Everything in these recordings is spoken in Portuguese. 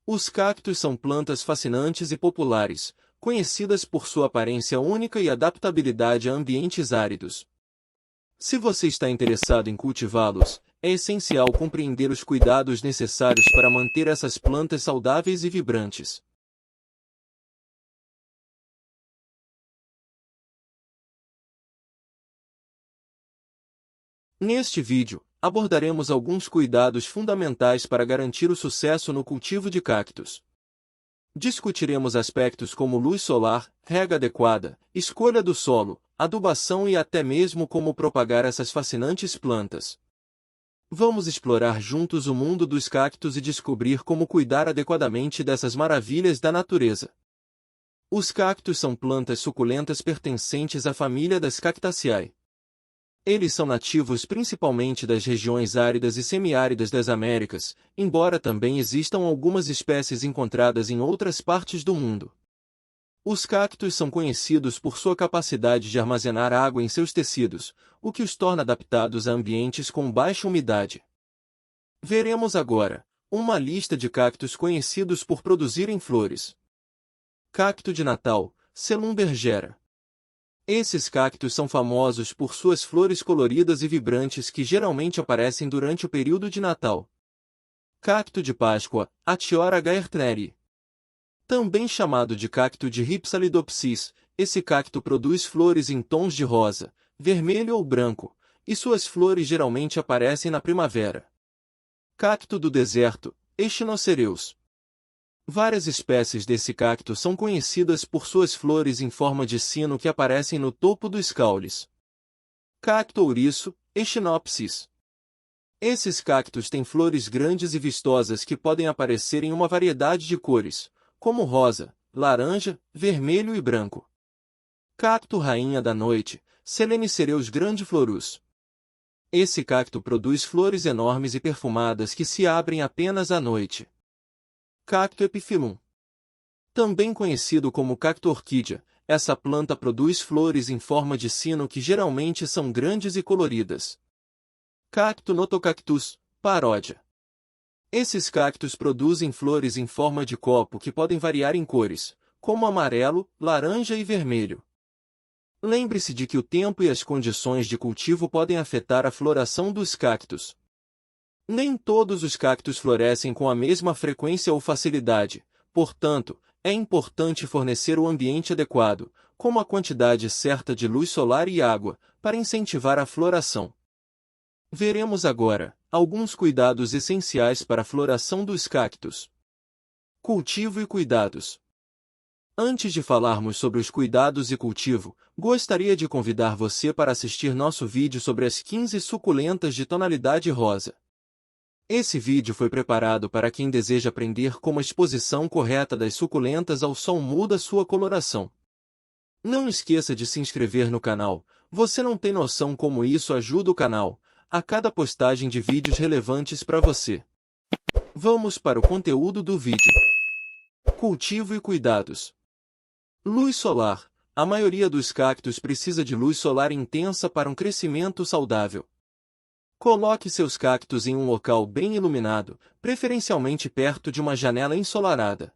Os cactos são plantas fascinantes e populares, conhecidas por sua aparência única e adaptabilidade a ambientes áridos. Se você está interessado em cultivá-los, é essencial compreender os cuidados necessários para manter essas plantas saudáveis e vibrantes. Neste vídeo, abordaremos alguns cuidados fundamentais para garantir o sucesso no cultivo de cactos. Discutiremos aspectos como luz solar, rega adequada, escolha do solo, adubação e até mesmo como propagar essas fascinantes plantas. Vamos explorar juntos o mundo dos cactos e descobrir como cuidar adequadamente dessas maravilhas da natureza. Os cactos são plantas suculentas pertencentes à família das Cactaceae. Eles são nativos principalmente das regiões áridas e semiáridas das Américas, embora também existam algumas espécies encontradas em outras partes do mundo. Os cactos são conhecidos por sua capacidade de armazenar água em seus tecidos, o que os torna adaptados a ambientes com baixa umidade. Veremos agora uma lista de cactos conhecidos por produzirem flores. Cacto de Natal, Celumbergera. Esses cactos são famosos por suas flores coloridas e vibrantes que geralmente aparecem durante o período de Natal. Cacto de Páscoa, Atiora gaertneri. Também chamado de cacto de Rhipsalidopsis, esse cacto produz flores em tons de rosa, vermelho ou branco, e suas flores geralmente aparecem na primavera. Cacto do deserto, Echinocereus. Várias espécies desse cacto são conhecidas por suas flores em forma de sino que aparecem no topo dos caules. Cacto ouriço, Echinopsis. Esses cactos têm flores grandes e vistosas que podem aparecer em uma variedade de cores, como rosa, laranja, vermelho e branco. Cacto rainha da noite, Selenicereus grandiflorus. Esse cacto produz flores enormes e perfumadas que se abrem apenas à noite. Cacto epiphyllum. Também conhecido como cacto orquídea, essa planta produz flores em forma de sino que geralmente são grandes e coloridas. Cacto notocactus, paródia. Esses cactos produzem flores em forma de copo que podem variar em cores, como amarelo, laranja e vermelho. Lembre-se de que o tempo e as condições de cultivo podem afetar a floração dos cactos. Nem todos os cactos florescem com a mesma frequência ou facilidade, portanto, é importante fornecer o ambiente adequado, como a quantidade certa de luz solar e água, para incentivar a floração. Veremos agora alguns cuidados essenciais para a floração dos cactos. Cultivo e cuidados. Antes de falarmos sobre os cuidados e cultivo, gostaria de convidar você para assistir nosso vídeo sobre as 15 suculentas de tonalidade rosa. Esse vídeo foi preparado para quem deseja aprender como a exposição correta das suculentas ao sol muda sua coloração. Não esqueça de se inscrever no canal, você não tem noção como isso ajuda o canal, a cada postagem de vídeos relevantes para você. Vamos para o conteúdo do vídeo. Cultivo e cuidados. Luz solar. A maioria dos cactos precisa de luz solar intensa para um crescimento saudável. Coloque seus cactos em um local bem iluminado, preferencialmente perto de uma janela ensolarada.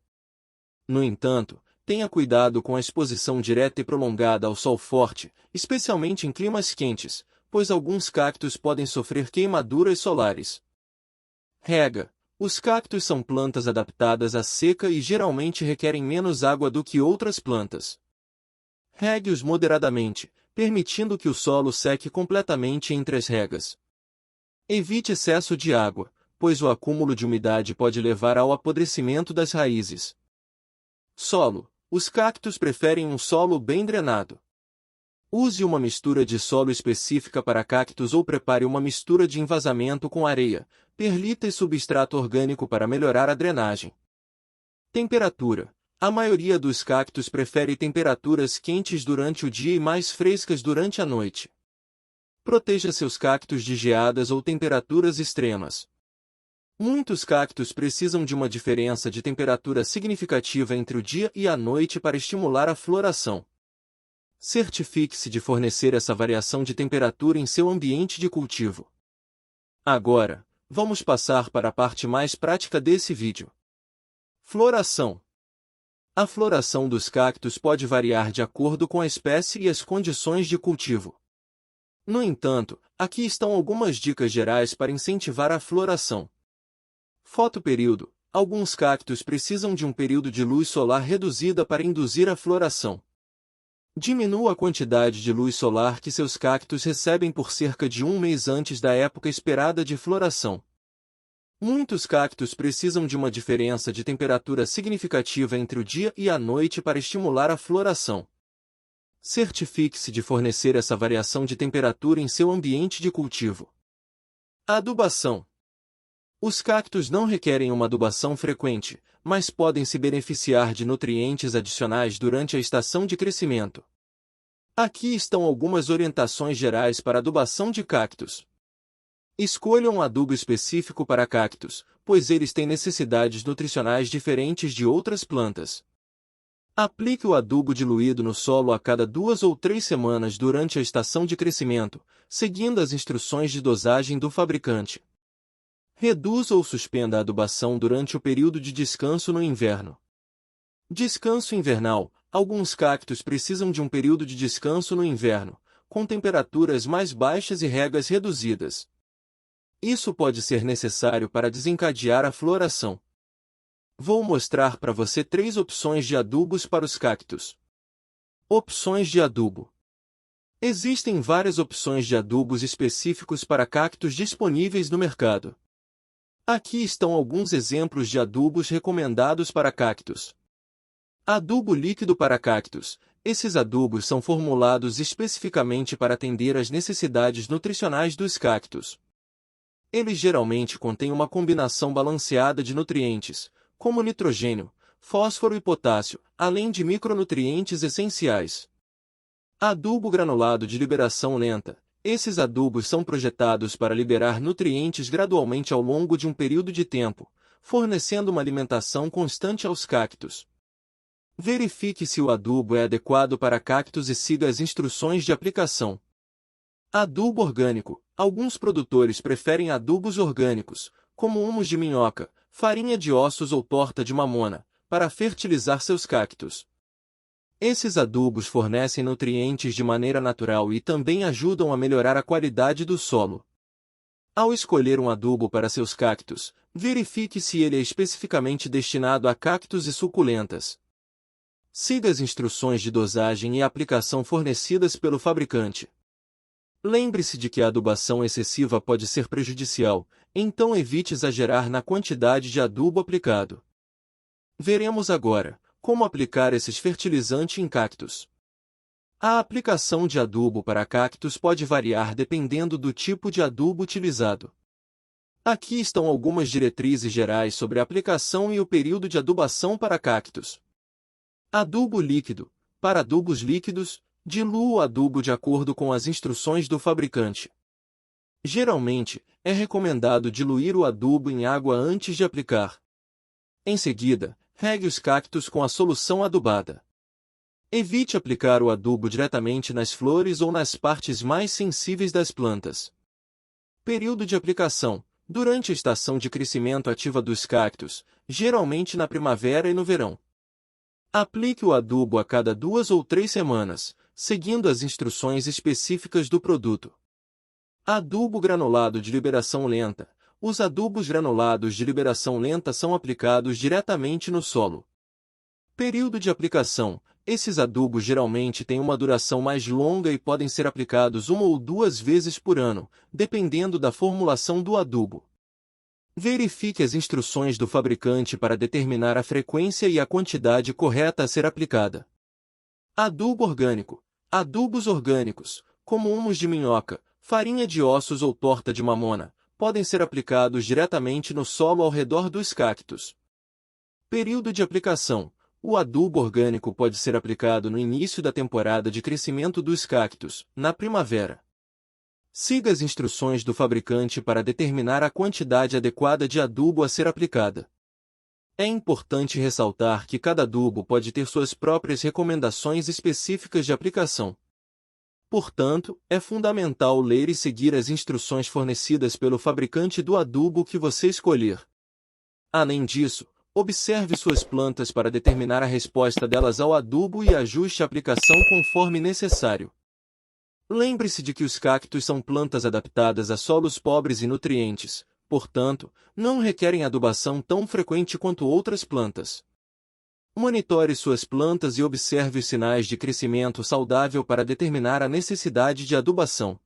No entanto, tenha cuidado com a exposição direta e prolongada ao sol forte, especialmente em climas quentes, pois alguns cactos podem sofrer queimaduras solares. Rega. Os cactos são plantas adaptadas à seca e geralmente requerem menos água do que outras plantas. Regue-os moderadamente, permitindo que o solo seque completamente entre as regas. Evite excesso de água, pois o acúmulo de umidade pode levar ao apodrecimento das raízes. Solo. Os cactos preferem um solo bem drenado. Use uma mistura de solo específica para cactos ou prepare uma mistura de envasamento com areia, perlita e substrato orgânico para melhorar a drenagem. Temperatura. A maioria dos cactos prefere temperaturas quentes durante o dia e mais frescas durante a noite. Proteja seus cactos de geadas ou temperaturas extremas. Muitos cactos precisam de uma diferença de temperatura significativa entre o dia e a noite para estimular a floração. Certifique-se de fornecer essa variação de temperatura em seu ambiente de cultivo. Agora, vamos passar para a parte mais prática desse vídeo. Floração. A floração dos cactos pode variar de acordo com a espécie e as condições de cultivo. No entanto, aqui estão algumas dicas gerais para incentivar a floração. Fotoperíodo. Alguns cactos precisam de um período de luz solar reduzida para induzir a floração. Diminua a quantidade de luz solar que seus cactos recebem por cerca de um mês antes da época esperada de floração. Muitos cactos precisam de uma diferença de temperatura significativa entre o dia e a noite para estimular a floração. Certifique-se de fornecer essa variação de temperatura em seu ambiente de cultivo. Adubação. Os cactos não requerem uma adubação frequente, mas podem se beneficiar de nutrientes adicionais durante a estação de crescimento. Aqui estão algumas orientações gerais para adubação de cactos. Escolha um adubo específico para cactos, pois eles têm necessidades nutricionais diferentes de outras plantas. Aplique o adubo diluído no solo a cada 2 ou 3 semanas durante a estação de crescimento, seguindo as instruções de dosagem do fabricante. Reduza ou suspenda a adubação durante o período de descanso no inverno. Descanso invernal. Alguns cactos precisam de um período de descanso no inverno, com temperaturas mais baixas e regas reduzidas. Isso pode ser necessário para desencadear a floração. Vou mostrar para você 3 opções de adubos para os cactos. Opções de adubo. Existem várias opções de adubos específicos para cactos disponíveis no mercado. Aqui estão alguns exemplos de adubos recomendados para cactos. Adubo líquido para cactos. Esses adubos são formulados especificamente para atender às necessidades nutricionais dos cactos. Eles geralmente contêm uma combinação balanceada de nutrientes, como nitrogênio, fósforo e potássio, além de micronutrientes essenciais. Adubo granulado de liberação lenta. Esses adubos são projetados para liberar nutrientes gradualmente ao longo de um período de tempo, fornecendo uma alimentação constante aos cactos. Verifique se o adubo é adequado para cactos e siga as instruções de aplicação. Adubo orgânico. Alguns produtores preferem adubos orgânicos, como humus de minhoca, farinha de ossos ou torta de mamona, para fertilizar seus cactos. Esses adubos fornecem nutrientes de maneira natural e também ajudam a melhorar a qualidade do solo. Ao escolher um adubo para seus cactos, verifique se ele é especificamente destinado a cactos e suculentas. Siga as instruções de dosagem e aplicação fornecidas pelo fabricante. Lembre-se de que a adubação excessiva pode ser prejudicial, então evite exagerar na quantidade de adubo aplicado. Veremos agora como aplicar esses fertilizantes em cactos. A aplicação de adubo para cactos pode variar dependendo do tipo de adubo utilizado. Aqui estão algumas diretrizes gerais sobre a aplicação e o período de adubação para cactos. Adubo líquido. Para adubos líquidos, dilua o adubo de acordo com as instruções do fabricante. Geralmente, é recomendado diluir o adubo em água antes de aplicar. Em seguida, regue os cactos com a solução adubada. Evite aplicar o adubo diretamente nas flores ou nas partes mais sensíveis das plantas. Período de aplicação. Durante a estação de crescimento ativa dos cactos, geralmente na primavera e no verão. Aplique o adubo a cada 2 ou 3 semanas, seguindo as instruções específicas do produto. Adubo granulado de liberação lenta. Os adubos granulados de liberação lenta são aplicados diretamente no solo. Período de aplicação. Esses adubos geralmente têm uma duração mais longa e podem ser aplicados 1 ou 2 vezes por ano, dependendo da formulação do adubo. Verifique as instruções do fabricante para determinar a frequência e a quantidade correta a ser aplicada. Adubo orgânico. Adubos orgânicos, como humus de minhoca, farinha de ossos ou torta de mamona, podem ser aplicados diretamente no solo ao redor dos cactos. Período de aplicação. O adubo orgânico pode ser aplicado no início da temporada de crescimento dos cactos, na primavera. Siga as instruções do fabricante para determinar a quantidade adequada de adubo a ser aplicada. É importante ressaltar que cada adubo pode ter suas próprias recomendações específicas de aplicação. Portanto, é fundamental ler e seguir as instruções fornecidas pelo fabricante do adubo que você escolher. Além disso, Observe suas plantas para determinar a resposta delas ao adubo e ajuste a aplicação conforme necessário. Lembre-se de que os cactos são plantas adaptadas a solos pobres e nutrientes, portanto, não requerem adubação tão frequente quanto outras plantas. Monitore suas plantas e observe os sinais de crescimento saudável para determinar a necessidade de adubação.